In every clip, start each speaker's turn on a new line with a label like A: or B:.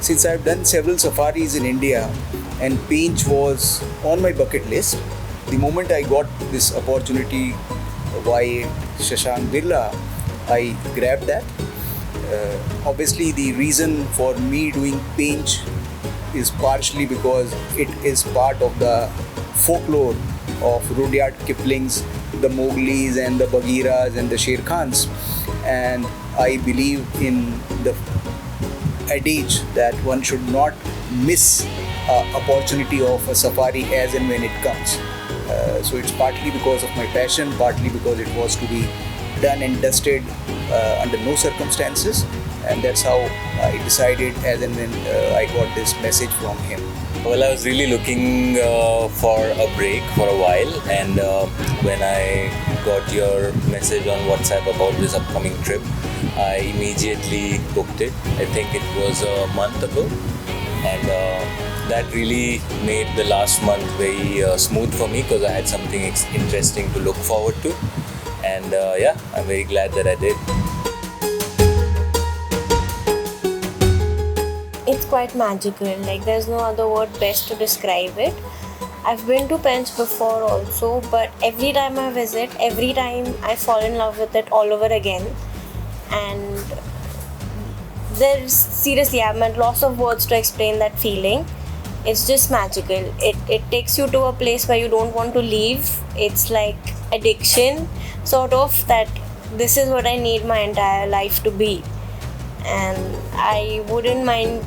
A: since I've done several safaris in India and Pench was on my bucket list, the moment I got this opportunity by Shashank Birla, I grabbed that. Obviously, the reason for me doing Pench is partially because it is part of the folklore of Rudyard Kipling's the Mowglis and the Bagheeras and the Sher Khans, and I believe in the adage that one should not miss opportunity of a safari as and when it comes. So it's partly because of my passion, partly because it was to be done and dusted under no circumstances, and that's how I decided as and when I got this message from him.
B: Well, I was really looking for a break for a while, and when I got your message on WhatsApp about this upcoming trip, I immediately booked it. I think it was a month ago, and that really made the last month very smooth for me because I had something interesting to look forward to, and yeah, I'm very glad that I did.
C: It's quite magical, like there's no other word best to describe it. I've been to Pench before also, but every time I visit, every time I fall in love with it all over again. And seriously, I'm at loss of words to explain that feeling. It's just magical. It takes you to a place where you don't want to leave. It's like addiction, sort of, that this is what I need my entire life to be. And I wouldn't mind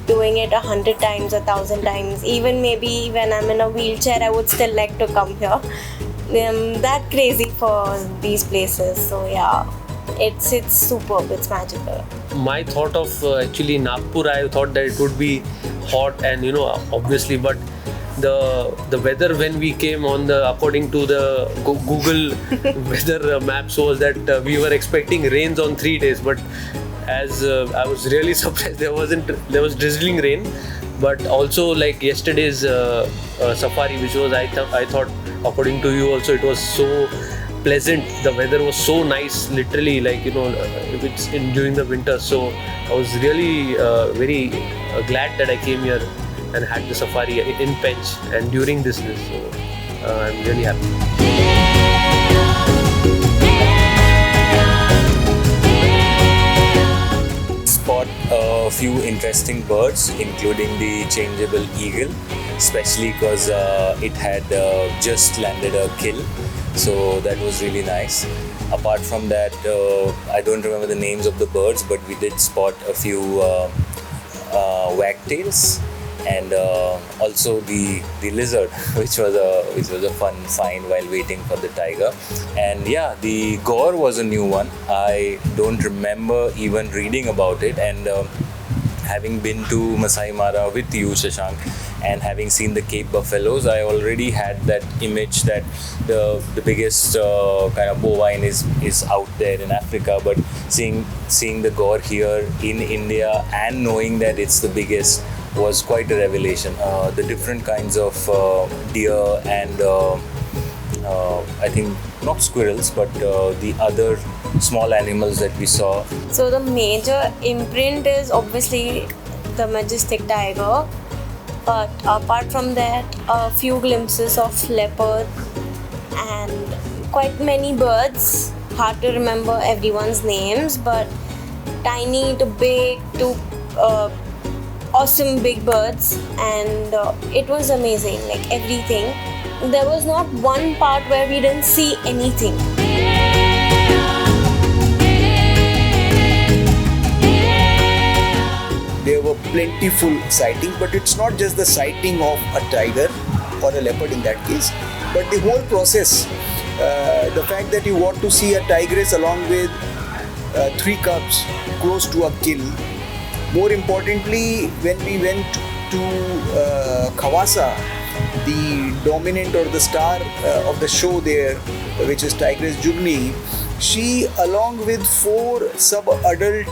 C: doing it 100 times, 1,000 times. Even maybe when I'm in a wheelchair, I would still like to come here. I'm that crazy for these places. So yeah, it's superb. It's magical.
D: My thought of actually Nagpur, I thought that it would be hot and obviously, but the weather when we came on according to the Google weather maps was that we were expecting rains on 3 days, but as I was really surprised there was drizzling rain. But also, like yesterday's safari, which was I thought according to you also, it was so pleasant. The weather was so nice, literally, like it's during the winter. So I was really very glad that I came here and had the safari in Pench and during this list. So I'm really happy.
B: Spot a few interesting birds, including the changeable eagle, especially because it had just landed a kill, so that was really nice. Apart from that, I don't remember the names of the birds, but we did spot a few wagtails and also the lizard, which was a fun find while waiting for the tiger. And yeah, the gaur was a new one. I don't remember even reading about it, and having been to Masai Mara with you, Shashank, and having seen the Cape buffaloes, I already had that image that the biggest kind of bovine is out there in Africa. But seeing the gaur here in India and knowing that it's the biggest was quite a revelation. The different kinds of deer and I think not squirrels, but the other small animals that we saw.
C: So the major imprint is obviously the majestic tiger, but apart from that, a few glimpses of leopard and quite many birds. Hard to remember everyone's names, but tiny to big to awesome big birds, and it was amazing, like everything. There was not one part where we didn't see anything.
A: There were plentiful sightings, but it's not just the sighting of a tiger or a leopard in that case, but the whole process. The fact that you want to see a tigress along with 3 cubs close to a kill. More importantly, when we went to Khawasa, the dominant or the star of the show there, which is Tigress Jugni, she along with 4 sub-adult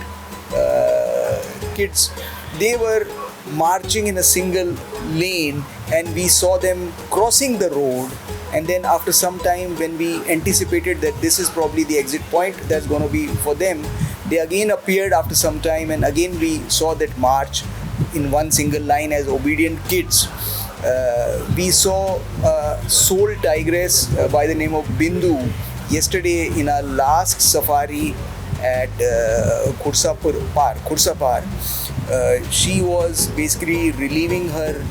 A: kids, they were marching in a single lane, and we saw them crossing the road. And then after some time, when we anticipated that this is probably the exit point that's going to be for them, they again appeared after some time, and again we saw that march. in one single line as obedient kids. We saw a soul tigress by the name of Bindu yesterday in our last safari at Khursa Par. She was basically relieving her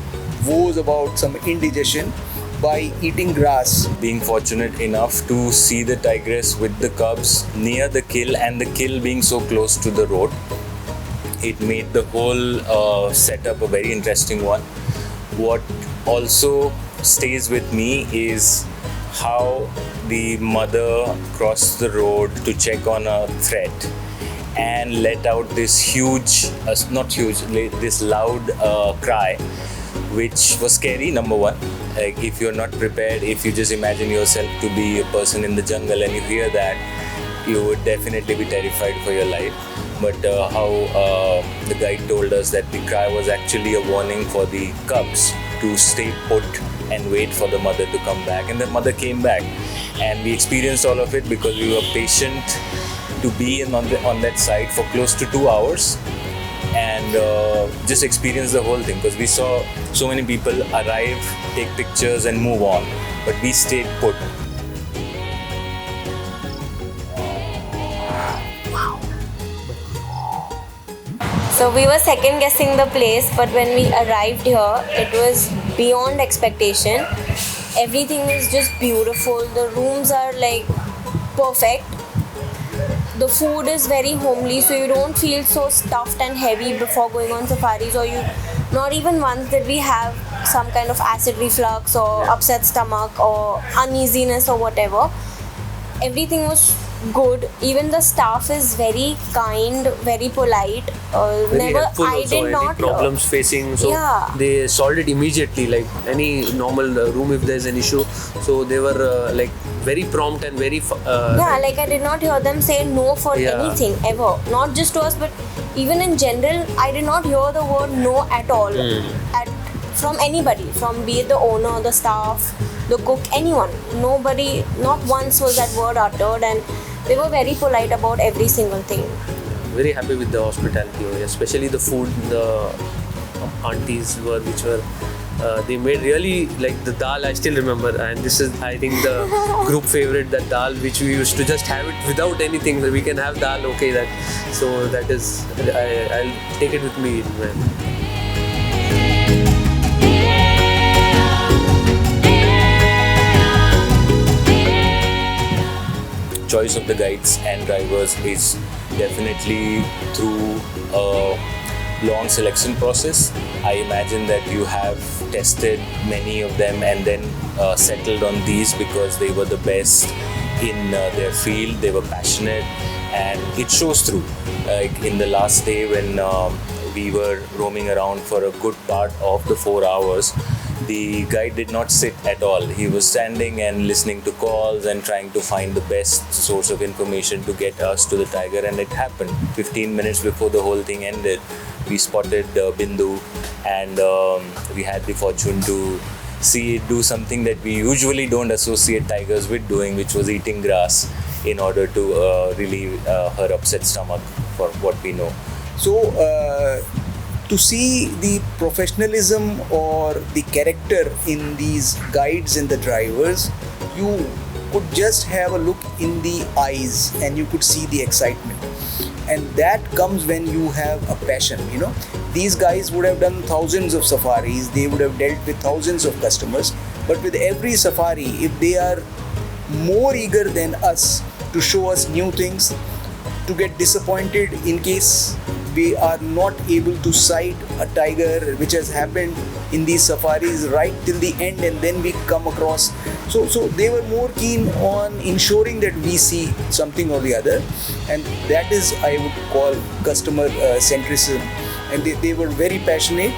A: woes about some indigestion by eating grass.
B: Being fortunate enough to see the tigress with the cubs near the kill, and the kill being so close to the road, it made the whole setup a very interesting one. What also stays with me is how the mother crossed the road to check on a threat and let out this this loud cry, which was scary, number one. Like, if you're not prepared, if you just imagine yourself to be a person in the jungle and you hear that, you would definitely be terrified for your life. But how the guide told us that the cry was actually a warning for the cubs to stay put and wait for the mother to come back. And the mother came back, and we experienced all of it because we were patient to be on that site for close to 2 hours and just experience the whole thing, because we saw so many people arrive, take pictures and move on, but we stayed put.
C: So we were second guessing the place, but when we arrived here, it was beyond expectation. Everything is just beautiful. The rooms are like perfect. The food is very homely, so you don't feel so stuffed and heavy before going on safaris, or you not even once did we have some kind of acid reflux or upset stomach or uneasiness or whatever. Everything was good. Even the staff is very kind, very polite.
D: Very helpful also. Any problems facing, so they solved it immediately, like any normal room if there's an issue. So they were like very prompt and very
C: like I did not hear them say no for anything ever, not just to us but even in general. I did not hear the word no at all from anybody, from be it the owner, the staff, the cook, anyone. Nobody, not once was that word uttered, and they were very polite about every single thing.
D: Very happy with the hospitality, especially the food. The aunties which were they made really, like the dal, I still remember, and this is I think the group favorite, that dal which we used to just have it without anything. We can have dal, okay, that is I'll take it with me, man.
B: Choice of the guides and drivers is definitely through a long selection process. I imagine that you have tested many of them and then settled on these because they were the best in their field. They were passionate, and it shows through. Like in the last day when we were roaming around for a good part of the 4 hours, the guide did not sit at all. He was standing and listening to calls and trying to find the best source of information to get us to the tiger, and it happened. 15 minutes before the whole thing ended, we spotted Bindu, and we had the fortune to see it do something that we usually don't associate tigers with doing, which was eating grass in order to relieve her upset stomach, for what we know.
A: So, to see the professionalism or the character in these guides and the drivers, you could just have a look in the eyes and you could see the excitement. And that comes when you have a passion, These guys would have done thousands of safaris, they would have dealt with thousands of customers, but with every safari, if they are more eager than us to show us new things, to get disappointed in case we are not able to sight a tiger, which has happened in these safaris right till the end, and then we come across. So they were more keen on ensuring that we see something or the other, and that is, I would call, customer centrism. And they were very passionate,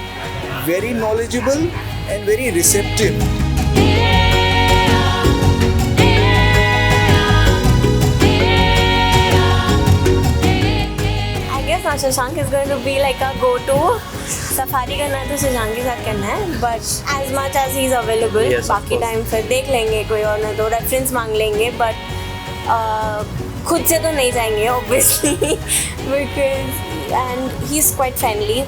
A: very knowledgeable, and very receptive.
C: Shashank is going to be like a go-to. Safari करना है तो शशांक के साथ करना है, but as much as he is available. बाकी time फिर देख लेंगे, कोई और ना तो रेफरेंस मांग लेंगे, बट खुद से तो नहीं जाएंगे obviously, because and he is quite friendly.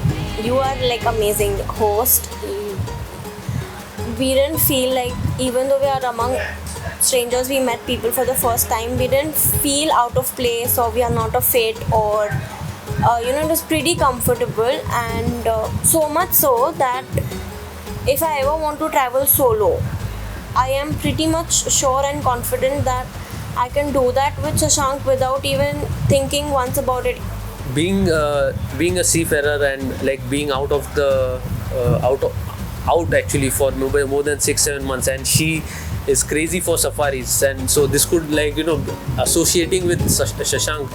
C: You are like amazing host. We didn't feel like, even though we are among strangers, we met people for the first time, we didn't feel out of place or we are not a fit, or it was pretty comfortable, and so much so that if I ever want to travel solo, I am pretty much sure and confident that I can do that with Shashank without even thinking once about it.
D: Being a seafarer and like being out of the out actually for more than 6-7 months, and she is crazy for safaris, and so this could associating with Shashank,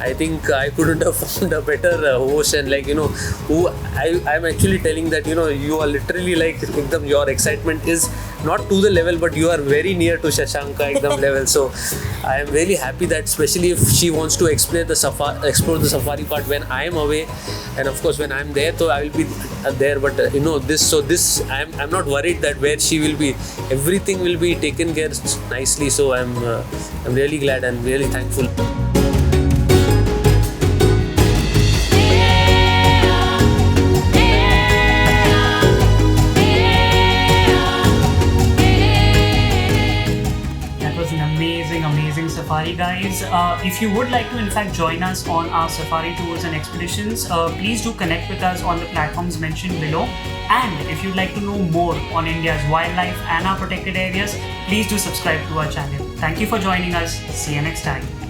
D: I think I couldn't have found a better host, and who I'm actually telling that you are literally like your excitement is not to the level, but you are very near to Shashank level. So I am really happy that, especially if she wants to explore the safari part when I am away, and of course when I am there, so I will be there. But this I'm not worried that where she will be, everything will be taken care nicely. So I'm really glad and really thankful.
E: Amazing safari, guys. If you would like to in fact join us on our safari tours and expeditions, please do connect with us on the platforms mentioned below. And if you'd like to know more on India's wildlife and our protected areas, please do subscribe to our channel. Thank you for joining us. See you next time.